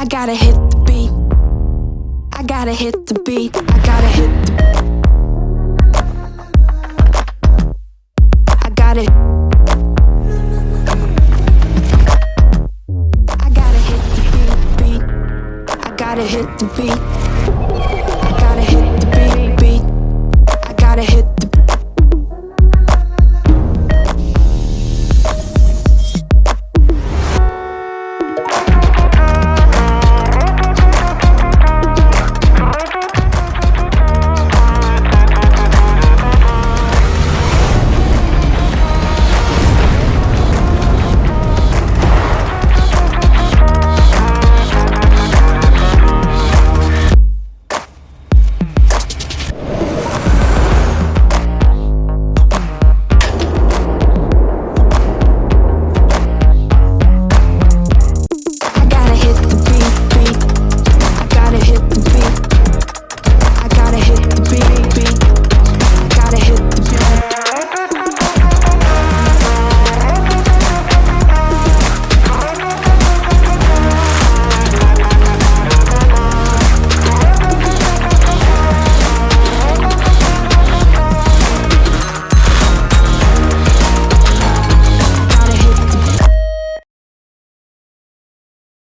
gotta hit the beat. I gotta hit the beat. I gotta hit the I gotta I gotta hit the beat. I gotta hit the beat.